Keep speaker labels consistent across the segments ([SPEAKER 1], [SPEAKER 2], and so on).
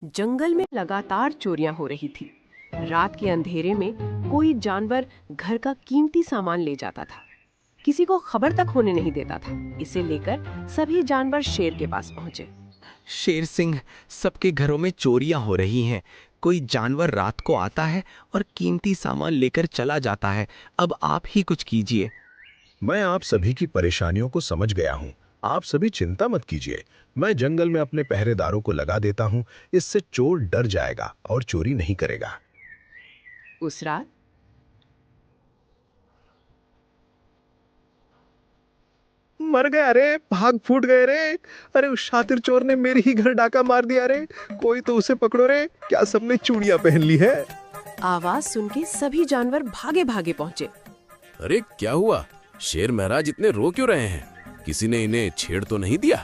[SPEAKER 1] जंगल में लगातार चोरियां हो रही थी। रात के अंधेरे में कोई जानवर घर का कीमती सामान ले जाता था। किसी को खबर तक होने नहीं देता था। इसे लेकर सभी जानवर शेर के पास पहुंचे।
[SPEAKER 2] शेर सिंह, सबके घरों में चोरियां हो रही हैं। कोई जानवर रात को आता है और कीमती सामान लेकर चला जाता है। अब आप ही कुछ कीजिए।
[SPEAKER 3] मैं आप सभी की परेशानियों को समझ गया हूँ। आप सभी चिंता मत कीजिए। मैं जंगल में अपने पहरेदारों को लगा देता हूँ। इससे चोर डर जाएगा और चोरी नहीं करेगा।
[SPEAKER 1] उस रात
[SPEAKER 3] मर गया रे, भाग फूट गए रे। अरे उस शातिर चोर ने मेरे ही घर डाका मार दिया रे। कोई तो उसे पकड़ो रे। क्या सबने चूड़ियां पहन ली है?
[SPEAKER 1] आवाज सुन के सभी जानवर भागे भागे पहुंचे।
[SPEAKER 4] अरे क्या हुआ? शेर महाराज इतने रो क्यों रहे हैं? किसी ने इन्हें छेड़ तो नहीं दिया?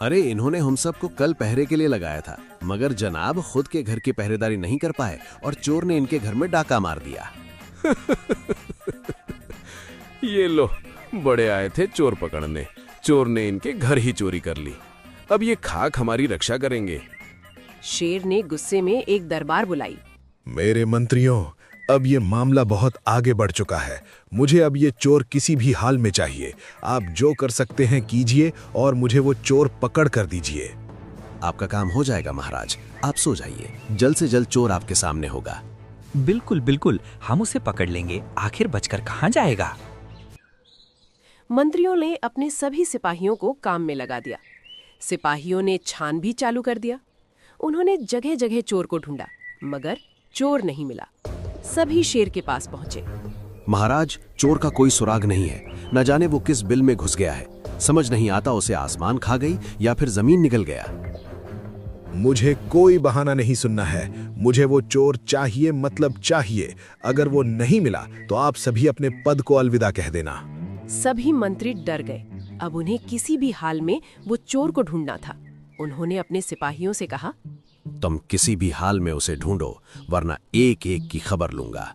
[SPEAKER 4] अरे इन्होंने हम सबको कल पहरे के लिए लगाया था, मगर जनाब खुद के घर की पहरेदारी नहीं कर पाए और चोर ने इनके घर में डाका मार दिया। ये लो, बड़े आए थे चोर पकड़ने, चोर ने इनके घर ही चोरी कर ली। अब ये खाक हमारी रक्षा करेंगे।
[SPEAKER 1] शेर ने गुस्से में एक दरबार बुलाई।
[SPEAKER 3] मेरे मंत्रियों, अब ये मामला बहुत आगे बढ़ चुका है। मुझे अब ये चोर किसी भी हाल में चाहिए। आप जो कर सकते हैं कीजिए और मुझे वो चोर पकड़ कर दीजिए।
[SPEAKER 4] आपका काम हो जाएगा महाराज, आप सो जाइए। जल्द से जल्द चोर आपके सामने होगा।
[SPEAKER 5] बिल्कुल बिल्कुल, हम उसे पकड़ लेंगे। आखिर बचकर कहाँ जाएगा।
[SPEAKER 1] मंत्रियों ने अपने सभी सिपाहियों को काम में लगा दिया। सिपाहियों ने छान भी चालू कर दिया। उन्होंने जगह जगह चोर को ढूंढा, मगर चोर नहीं मिला। सभी शेर के पास पहुंचे।
[SPEAKER 4] महाराज, चोर का कोई सुराग नहीं है। न जाने वो किस बिल में घुस गया है। समझ नहीं आता उसे आसमान खा गई या फिर जमीन निगल गया।
[SPEAKER 3] मुझे कोई बहाना नहीं सुनना है। मुझे वो चोर चाहिए, मतलब चाहिए। अगर वो नहीं मिला तो आप सभी अपने पद को अलविदा कह देना।
[SPEAKER 1] सभी मंत्री डर गए। अब उन्हें किसी भी हाल में वो चोर को ढूंढना था। उन्होंने अपने सिपाहियों से कहा,
[SPEAKER 4] तुम किसी भी हाल में उसे ढूंढो, वरना एक एक की खबर लूंगा।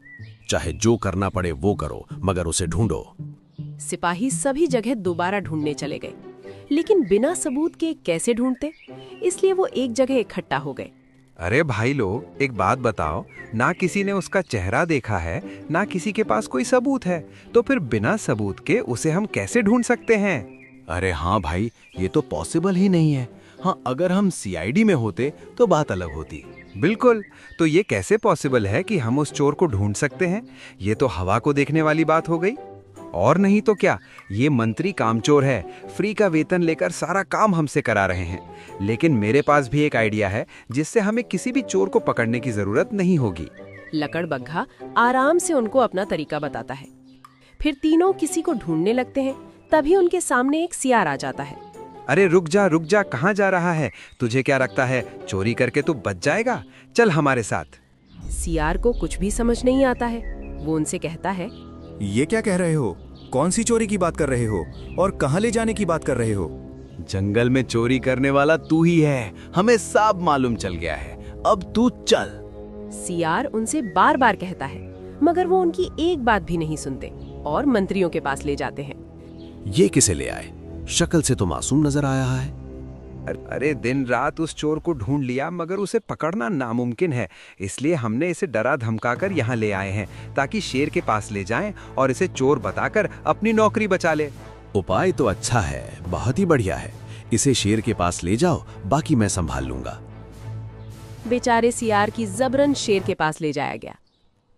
[SPEAKER 4] चाहे जो करना पड़े वो करो, मगर उसे ढूंढो।
[SPEAKER 1] सिपाही सभी जगह दोबारा ढूंढने चले गए, लेकिन बिना सबूत के कैसे ढूंढते, इसलिए वो एक जगह इकट्ठा हो गए।
[SPEAKER 6] अरे भाई लोग, एक बात बताओ, ना किसी ने उसका चेहरा देखा है, ना किसी के पास कोई सबूत है, तो फिर बिना सबूत के उसे हम कैसे ढूंढ सकते हैं?
[SPEAKER 4] अरे हाँ भाई, ये तो पॉसिबल ही नहीं है। हाँ, अगर हम सीआईडी में होते तो बात अलग होती।
[SPEAKER 6] बिल्कुल, तो ये कैसे पॉसिबल है कि हम उस चोर को ढूंढ सकते हैं? ये तो हवा को देखने वाली बात हो गई। और नहीं तो क्या, ये मंत्री कामचोर है। फ्री का वेतन लेकर सारा काम हमसे करा रहे हैं। लेकिन मेरे पास भी एक आइडिया है जिससे हमें किसी भी चोर को पकड़ने की जरूरत नहीं होगी।
[SPEAKER 1] लकड़बग्घा आराम से उनको अपना तरीका बताता है। फिर तीनों किसी को ढूंढने लगते हैं। तभी उनके सामने एक सियार आ जाता है।
[SPEAKER 6] अरे रुक जा, कहाँ जा रहा है? तुझे क्या लगता है चोरी करके तू बच जाएगा? चल हमारे साथ।
[SPEAKER 1] सियार को कुछ भी समझ नहीं आता है। वो उनसे कहता है,
[SPEAKER 7] ये क्या कह रहे हो? कौन सी चोरी की बात कर रहे हो और कहाँ ले जाने की बात कर रहे हो?
[SPEAKER 4] जंगल में चोरी करने वाला तू ही है। हमें सब मालूम चल गया है। अब तू चल।
[SPEAKER 1] सियार उनसे बार बार कहता है, मगर वो उनकी एक बात भी नहीं सुनते और मंत्रियों के पास ले जाते हैं।
[SPEAKER 4] ये किसे ले आए? शक्ल से तो मासूम नजर आया है।
[SPEAKER 6] अरे दिन रात उस चोर को ढूंढ लिया, मगर उसे पकड़ना नामुमकिन है। इसलिए हमने इसे डरा धमकाकर यहाँ ले आए हैं, ताकि शेर के पास ले जाएं और इसे चोर बताकर अपनी नौकरी बचा ले।
[SPEAKER 4] उपाय तो अच्छा है, बहुत ही बढ़िया है। इसे शेर के पास ले जाओ, बाकी मैं संभाल लूंगा।
[SPEAKER 1] बेचारे सियार की जबरन शेर के पास ले जाया गया।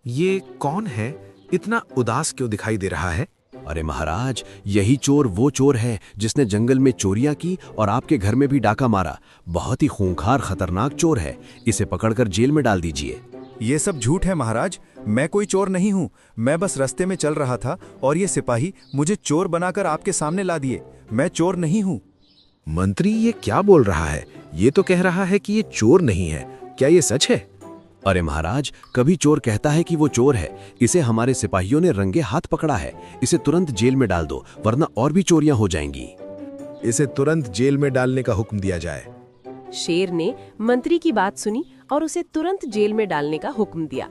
[SPEAKER 3] ये कौन है? इतना उदास क्यों दिखाई दे रहा है?
[SPEAKER 4] अरे महाराज, यही चोर वो चोर है जिसने जंगल में चोरियां की और आपके घर में भी डाका मारा। बहुत ही खूंखार खतरनाक चोर है। इसे पकड़कर जेल में डाल दीजिए।
[SPEAKER 7] ये सब झूठ है महाराज। मैं कोई चोर नहीं हूँ। मैं बस रास्ते में चल रहा था और ये सिपाही मुझे चोर बनाकर आपके सामने ला दिए। मैं चोर नहीं हूँ।
[SPEAKER 3] मंत्री ये क्या बोल रहा है? ये तो कह रहा है कि ये चोर नहीं है। क्या ये सच है?
[SPEAKER 4] अरे महाराज, कभी चोर कहता है कि वो चोर है। इसे हमारे सिपाहियों ने रंगे हाथ पकड़ा है। इसे तुरंत जेल में डाल दो, वरना और भी चोरियां हो जाएंगी।
[SPEAKER 3] इसे तुरंत जेल में डालने का हुक्म दिया जाए।
[SPEAKER 1] शेर ने मंत्री की बात सुनी और उसे तुरंत जेल में डालने का हुक्म दिया।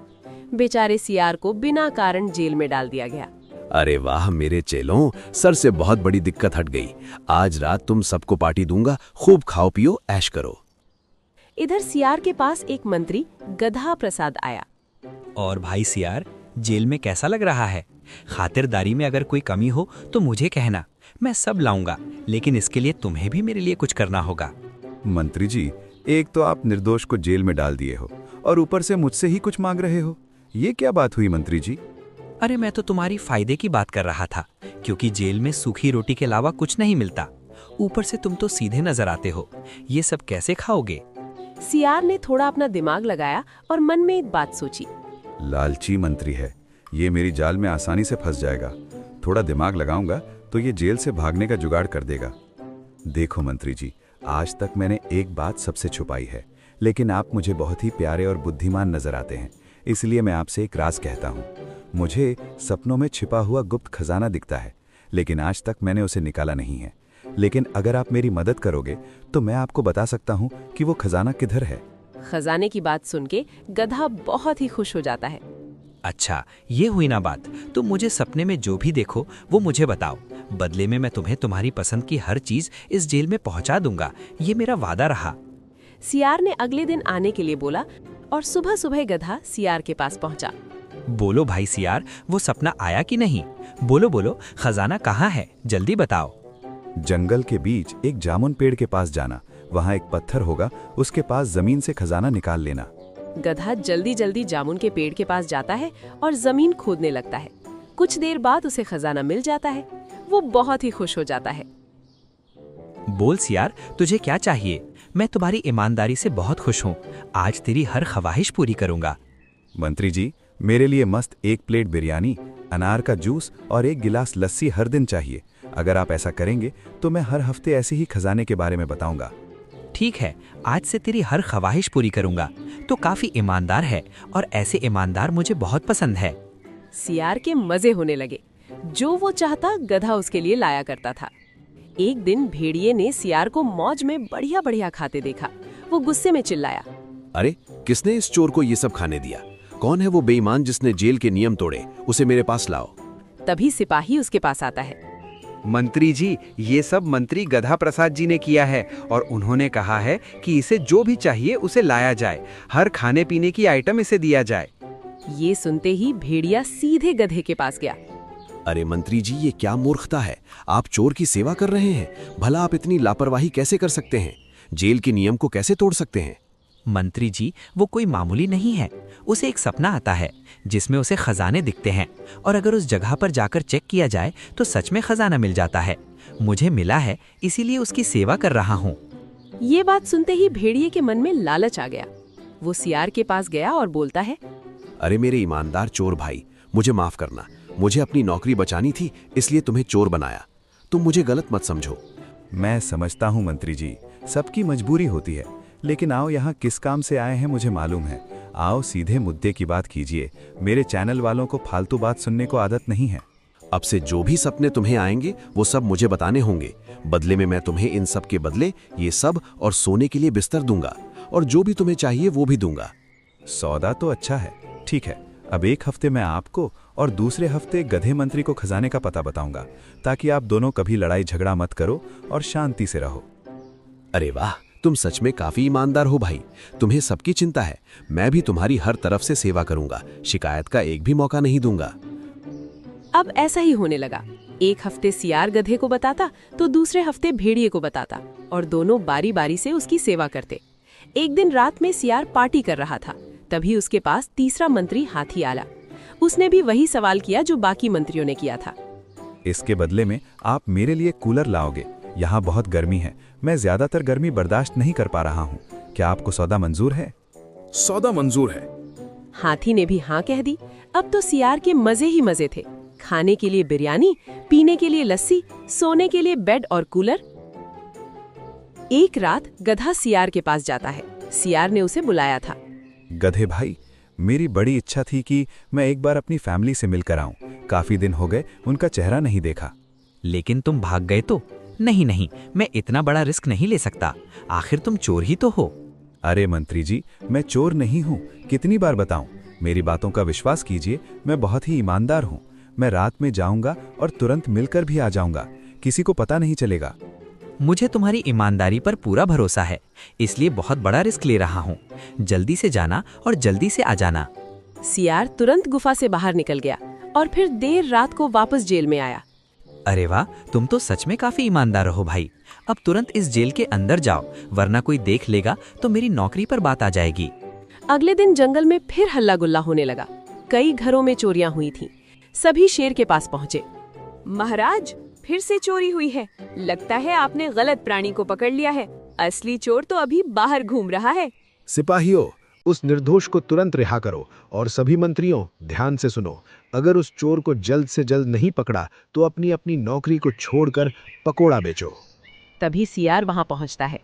[SPEAKER 1] बेचारे सियार को बिना कारण जेल में डाल दिया गया।
[SPEAKER 4] अरे वाह मेरे चेलों, सर से बहुत बड़ी दिक्कत हट गई। आज रात तुम सबको पार्टी दूंगा। खूब खाओ पियो, ऐश करो।
[SPEAKER 1] इधर सियार के पास एक मंत्री गधा प्रसाद आया।
[SPEAKER 5] और भाई सियार, जेल में कैसा लग रहा है? खातिरदारी में अगर कोई कमी हो तो मुझे कहना, मैं सब लाऊंगा, लेकिन इसके लिए तुम्हें भी मेरे लिए कुछ करना होगा।
[SPEAKER 7] मंत्री जी, एक तो आप निर्दोष को जेल में डाल दिए हो और ऊपर से मुझसे ही कुछ मांग रहे हो। ये क्या बात हुई मंत्री जी?
[SPEAKER 5] अरे मैं तो तुम्हारी फायदे की बात कर रहा था, क्योंकि जेल में सूखी रोटी के अलावा कुछ नहीं मिलता। ऊपर से तुम तो सीधे नजर आते हो, ये सब कैसे खाओगे?
[SPEAKER 1] सियार ने थोड़ा अपना दिमाग लगाया और मन में एक बात सोची।
[SPEAKER 7] लालची मंत्री है, ये मेरी जाल में आसानी से फंस जाएगा। थोड़ा दिमाग लगाऊंगा तो ये जेल से भागने का जुगाड़ कर देगा। देखो मंत्री जी, आज तक मैंने एक बात सबसे छुपाई है, लेकिन आप मुझे बहुत ही प्यारे और बुद्धिमान नजर आते हैं, इसलिए मैं आपसे एक राज कहता हूँ। मुझे सपनों में छिपा हुआ गुप्त खजाना दिखता है, लेकिन आज तक मैंने उसे निकाला नहीं है। लेकिन अगर आप मेरी मदद करोगे तो मैं आपको बता सकता हूँ कि वो खजाना किधर है।
[SPEAKER 1] खजाने की बात सुन के गधा बहुत ही खुश हो जाता है।
[SPEAKER 5] अच्छा, ये हुई ना बात। तुम मुझे सपने में जो भी देखो वो मुझे बताओ, बदले में मैं तुम्हें तुम्हारी पसंद की हर चीज इस जेल में पहुंचा दूंगा, ये मेरा वादा रहा।
[SPEAKER 1] सियार ने अगले दिन आने के लिए बोला और सुबह सुबह गधा सियार के पास पहुंचा।
[SPEAKER 5] बोलो भाई सियार, वो सपना आया कि नहीं? बोलो बोलो, खजाना कहाँ है, जल्दी बताओ।
[SPEAKER 7] जंगल के बीच एक जामुन पेड़ के पास जाना, वहाँ एक पत्थर होगा, उसके पास जमीन से खजाना निकाल लेना।
[SPEAKER 1] गधा जल्दी जल्दी जामुन के पेड़ के पास जाता है और जमीन खोदने लगता है। कुछ देर बाद उसे खजाना मिल जाता है। वो बहुत ही खुश हो जाता है।
[SPEAKER 5] बोल सियार, तुझे क्या चाहिए? मैं तुम्हारी ईमानदारी से बहुत खुश हूँ। आज तेरी हर ख्वाहिश पूरी करूंगा।
[SPEAKER 7] मंत्री जी, मेरे लिए मस्त एक प्लेट बिरयानी, अनार का जूस और एक गिलास लस्सी हर दिन चाहिए। अगर आप ऐसा करेंगे तो मैं हर हफ्ते ऐसे ही खजाने के बारे में बताऊंगा।
[SPEAKER 5] ठीक है, आज से तेरी हर ख्वाहिश पूरी करूंगा। तो काफी ईमानदार है और ऐसे ईमानदार मुझे बहुत पसंद है।
[SPEAKER 1] सियार के मजे होने लगे। जो वो चाहता गधा उसके लिए लाया करता था। एक दिन भेड़िए ने सियार को मौज में बढ़िया बढ़िया खाते देखा। वो गुस्से में चिल्लाया,
[SPEAKER 4] अरे किसने इस चोर को ये सब खाने दिया? कौन है वो बेईमान जिसने जेल के नियम तोड़े? उसे मेरे पास लाओ।
[SPEAKER 1] तभी सिपाही उसके पास आता है।
[SPEAKER 6] मंत्री जी, ये सब मंत्री गधा प्रसाद जी ने किया है और उन्होंने कहा है कि इसे जो भी चाहिए उसे लाया जाए, हर खाने पीने की आइटम इसे दिया जाए।
[SPEAKER 1] ये सुनते ही भेड़िया सीधे गधे के पास गया।
[SPEAKER 4] अरे मंत्री जी, ये क्या मूर्खता है? आप चोर की सेवा कर रहे हैं। भला आप इतनी लापरवाही कैसे कर सकते हैं? जेल के नियम को कैसे तोड़ सकते हैं?
[SPEAKER 5] मंत्री जी, वो कोई मामूली नहीं है। उसे एक सपना आता है जिसमें उसे खजाने दिखते हैं, और अगर उस जगह पर जाकर चेक किया जाए तो सच में खजाना मिल जाता है। मुझे मिला है, इसीलिए उसकी सेवा कर रहा हूँ।
[SPEAKER 1] ये बात सुनते ही भेड़िए के मन में लालच आ गया। वो सियार के पास गया और बोलता है,
[SPEAKER 4] अरे मेरे ईमानदार चोर भाई, मुझे माफ करना। मुझे अपनी नौकरी बचानी थी, इसलिए तुम्हें चोर बनाया। तुम मुझे गलत मत समझो।
[SPEAKER 7] मैं समझता हूँ मंत्री जी, सबकी मजबूरी होती है, लेकिन आओ यहाँ किस काम से आए हैं मुझे मालूम है। आओ सीधे मुद्दे की बात कीजिए। मेरे चैनल वालों को फालतू बात सुनने को आदत नहीं है।
[SPEAKER 4] अब से जो भी सपने तुम्हें आएंगे वो सब मुझे बताने होंगे। बदले में मैं तुम्हें इन सब के बदले ये सब और सोने के लिए बिस्तर दूंगा, और जो भी तुम्हें चाहिए वो भी दूंगा।
[SPEAKER 7] सौदा तो अच्छा है, ठीक है। अब एक हफ्ते मैं आपको और दूसरे हफ्ते गधे मंत्री को खजाने का पता बताऊंगा, ताकि आप दोनों कभी लड़ाई झगड़ा मत करो और शांति से रहो।
[SPEAKER 4] अरे वाह, तुम सच में काफी ईमानदार हो भाई। तुम्हें सबकी चिंता है। मैं भी तुम्हारी हर तरफ से सेवा करूंगा, शिकायत का एक भी मौका नहीं दूंगा।
[SPEAKER 1] अब ऐसा ही होने लगा। एक हफ्ते सियार गधे को बताता तो दूसरे हफ्ते भेड़िए को बताता, और दोनों बारी बारी से उसकी सेवा करते। एक दिन रात में सियार पार्टी कर रहा था, तभी उसके पास तीसरा मंत्री हाथी आला। उसने भी वही सवाल किया जो बाकी मंत्रियों ने किया था।
[SPEAKER 7] इसके बदले में आप मेरे लिए कूलर लाओगे। यहाँ बहुत गर्मी है, मैं ज्यादातर गर्मी बर्दाश्त नहीं कर पा रहा हूँ। क्या आपको सौदा मंजूर है?
[SPEAKER 3] सौदा मंजूर है।
[SPEAKER 1] हाथी ने भी हाँ कह दी। अब तो सियार के मजे ही मजे थे। खाने के लिए बिरयानी, पीने के लिए लस्सी, सोने के लिए बेड और कूलर। एक रात गधा सियार के पास जाता है। सियार ने उसे बुलाया था।
[SPEAKER 7] गधे भाई, मेरी बड़ी इच्छा थी कि मैं एक बार अपनी फैमिली से मिलकर आऊं। काफी दिन हो गए उनका चेहरा नहीं देखा।
[SPEAKER 5] लेकिन तुम भाग गए तो? नहीं नहीं, मैं इतना बड़ा रिस्क नहीं ले सकता। आखिर तुम चोर ही तो हो।
[SPEAKER 7] अरे मंत्री जी, मैं चोर नहीं हूँ। कितनी बार बताऊं? मेरी बातों का विश्वास कीजिए, मैं बहुत ही ईमानदार हूँ। मैं रात में जाऊंगा और तुरंत मिलकर भी आ जाऊंगा। किसी को पता नहीं चलेगा।
[SPEAKER 5] मुझे तुम्हारी ईमानदारी पर पूरा भरोसा है, इसलिए बहुत बड़ा रिस्क ले रहा हूँ। जल्दी से जाना और जल्दी से आ जाना।
[SPEAKER 1] सियार तुरंत गुफा से बाहर निकल गया और फिर देर रात को वापस जेल में आया।
[SPEAKER 5] अरे वाह, तुम तो सच में काफी ईमानदार हो भाई। अब तुरंत इस जेल के अंदर जाओ, वरना कोई देख लेगा तो मेरी नौकरी पर बात आ जाएगी।
[SPEAKER 1] अगले दिन जंगल में फिर हल्ला गुल्ला होने लगा। कई घरों में चोरियां हुई थीं। सभी शेर के पास पहुंचे।
[SPEAKER 8] महाराज, फिर से चोरी हुई है। लगता है आपने गलत प्राणी को पकड़ लिया है। असली चोर तो अभी बाहर घूम रहा है।
[SPEAKER 3] सिपाहियों, उस निर्दोष को तुरंत रिहा करो और सभी मंत्रियों ध्यान से सुनो। अगर उस चोर को जल्द से जल्द नहीं पकड़ा तो अपनी अपनी नौकरी को छोड़कर पकोड़ा बेचो।
[SPEAKER 1] तभी सियार वहां पहुंचता है।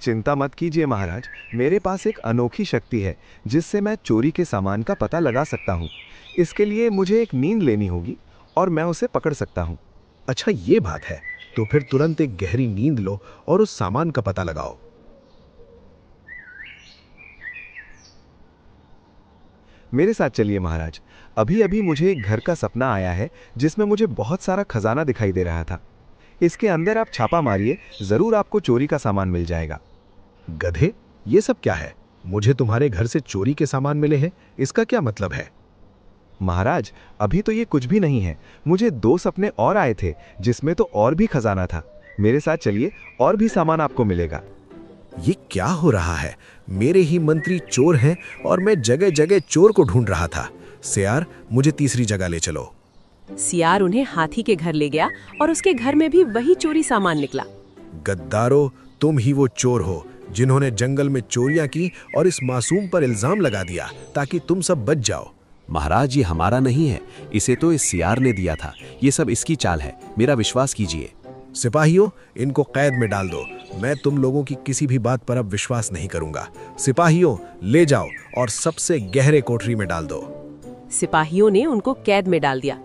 [SPEAKER 9] चिंता मत कीजिए महाराज, मेरे पास एक अनोखी शक्ति है जिससे मैं चोरी के सामान का पता लगा सकता हूँ। इसके लिए मुझे एक नींद लेनी होगी और मैं उसे पकड़ सकता हूँ।
[SPEAKER 3] अच्छा, ये बात है, तो फिर तुरंत एक गहरी नींद लो और उस सामान का पता लगाओ।
[SPEAKER 9] मेरे साथ चलिए महाराज। अभी अभी मुझे एक घर का सपना आया है जिसमें मुझे बहुत सारा खजाना दिखाई दे रहा था। इसके अंदर आप छापा मारिए, जरूर आपको चोरी का सामान मिल जाएगा।
[SPEAKER 3] गधे, ये सब क्या है? मुझे तुम्हारे घर से चोरी के सामान मिले हैं, इसका क्या मतलब है?
[SPEAKER 9] महाराज, अभी तो ये कुछ भी नहीं है। मुझे 2 सपने और आए थे जिसमें तो और भी खजाना था। मेरे साथ चलिए, और भी सामान आपको मिलेगा।
[SPEAKER 3] ये क्या हो रहा है? मेरे ही मंत्री चोर हैं और मैं जगह जगह चोर को ढूंढ रहा था। सियार, मुझे तीसरी जगह ले चलो।
[SPEAKER 1] सियार उन्हें हाथी के घर ले गया और उसके घर में भी वही चोरी सामान निकला।
[SPEAKER 3] गद्दारों, तुम ही वो चोर हो जिन्होंने जंगल में चोरियां की और इस मासूम पर इल्जाम लगा दिया ताकि तुम सब बच जाओ।
[SPEAKER 4] महाराज, ये हमारा नहीं है, इसे तो इस सियार ने दिया था। ये सब इसकी चाल है, मेरा विश्वास कीजिए।
[SPEAKER 3] सिपाहियों, इनको कैद में डाल दो। मैं तुम लोगों की किसी भी बात पर अब विश्वास नहीं करूंगा। सिपाहियों, ले जाओ और सबसे गहरे कोठरी में डाल दो।
[SPEAKER 1] सिपाहियों ने उनको कैद में डाल दिया।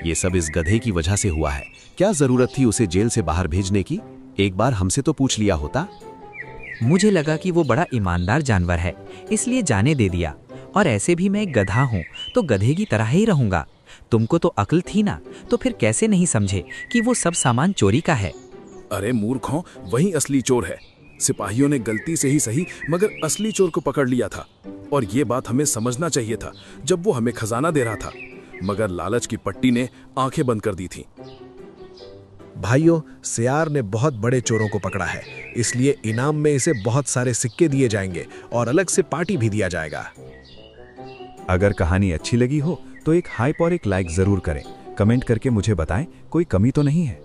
[SPEAKER 4] ये सब इस गधे की वजह से हुआ है। क्या जरूरत थी उसे जेल से बाहर भेजने की? एक बार हमसे तो पूछ लिया होता।
[SPEAKER 5] मुझे लगा कि वो बड़ा ईमानदार जानवर है, इसलिए जाने दे दिया। और ऐसे भी मैं एक गधा हूँ, तो गधे की तरह ही रहूंगा। तुमको तो अक्ल थी ना, तो फिर कैसे नहीं समझे कि वो सब सामान चोरी का है?
[SPEAKER 10] अरे मूर्खों, वही असली चोर है। सिपाहियों ने गलती से ही सही मगर असली चोर को पकड़ लिया था। और ये बात हमें समझना चाहिए था जब वो हमें खजाना दे रहा था, मगर लालच की पट्टी ने आंखें बंद कर दी थी।
[SPEAKER 3] भाइयों, सियार ने बहुत बड़े चोरों को पकड़ा है, इसलिए इनाम में इसे बहुत सारे सिक्के दिए जाएंगे और अलग से पार्टी भी दिया जाएगा।
[SPEAKER 7] अगर कहानी अच्छी लगी हो तो एक हाइप और एक लाइक जरूर करें। कमेंट करके मुझे बताएं कोई कमी तो नहीं है।